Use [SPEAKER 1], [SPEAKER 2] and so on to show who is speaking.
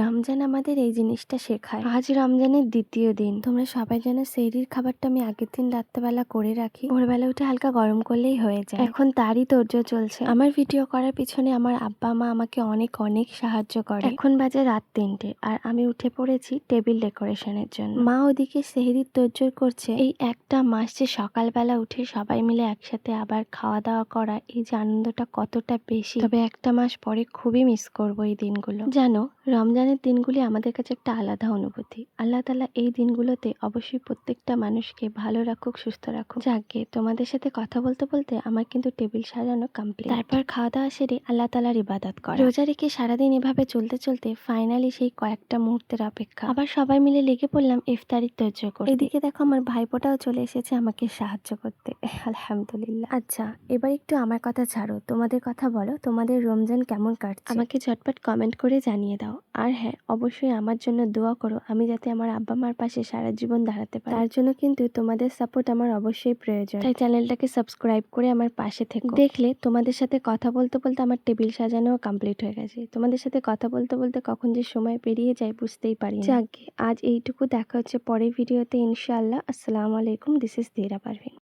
[SPEAKER 1] রমজান আমাদের এই জিনিসটা শেখায়। আজ রমজানের দ্বিতীয় দিন। তোমরা সবাই জানো সেহরির খাবারটা আমি আগের দিন রাত্রেবেলা করে রাখি, ভোরবেলা উঠে হালকা গরম করলেই হয়ে যায়। এখন তারই তোড়জোড় চলছে। আমার ভিডিও করার পিছনে আমার আব্বা মা আমাকে অনেক অনেক সাহায্য করে। এখন বাজে রাত 3টে আর আমি উঠে পড়েছি টেবিল ডেকোরেশনের জন্য। মা ওদিকে সেহরির তোড়জোড় করছে। এই একটা মাস যে সকালবেলা উঠে সবাই মিলে একসাথে আবার খাওয়া দাওয়া করা, এই যে আনন্দটা কতটা বেশি। তবে একটা মাস পরে খুবই মিস করবো এই দিনগুলো। জানো, রমজানের দিনগুলি আমাদের কাছে একটা আলাদা অনুভূতি। আল্লাহ তাআলা এই দিনগুলোতে অবশ্যই প্রত্যেকটা মানুষকে ভালো রাখুক, সুস্থ রাখুক। যাকে তোমাদের সাথে কথা বলতে বলতে আমার কিন্তু টেবিল সাজানো কমপ্লিট। তারপর খাওয়া দাওয়া সেরে আল্লাহ তাআলার ইবাদত করা। রোজা রেখে সারাদিন এভাবে চলতে চলতে ফাইনালি সেই কয়েকটা মুহূর্তের অপেক্ষা। আবার সবাই মিলে লেগে পড়লাম ইফতারির তোড়জোড় করতে। এদিকে দেখো আমার ভাইপোটাও চলে এসেছে আমাকে সাহায্য করতে। আলহামদুলিল্লাহ। আচ্ছা, এবার একটু আমার কথা ছাড়ো, তোমাদের কথা বলো। তোমাদের রমজান কেমন কাটছে আমাকে ঝটপট কমেন্ট করে জানিয়ে দাও। আর হ্যাঁ, অবশ্যই আমার জন্য দোয়া করো, আমি যাতে আমার আব্বা মার পাশে সারা জীবন দাঁড়াতে পারি। তার জন্য কিন্তু তোমাদের সাপোর্ট আমার অবশ্যই প্রয়োজন। তাই চ্যানেলটাকে সাবস্ক্রাইব করে আমার পাশে থেকো। দেখলে তোমাদের সাথে কথা বলতে বলতে আমার টেবিল সাজানো কমপ্লিট হয়ে গেছে। তোমাদের সাথে কথা বলতে বলতে কখন যে সময় পেরিয়ে যায় বুঝতেই পারি না। যাক, আজ এইটুকু। দেখা হচ্ছে পরের ভিডিওতে ইনশাআল্লাহ। আসসালামু আলাইকুম। This is Dhira Parvin.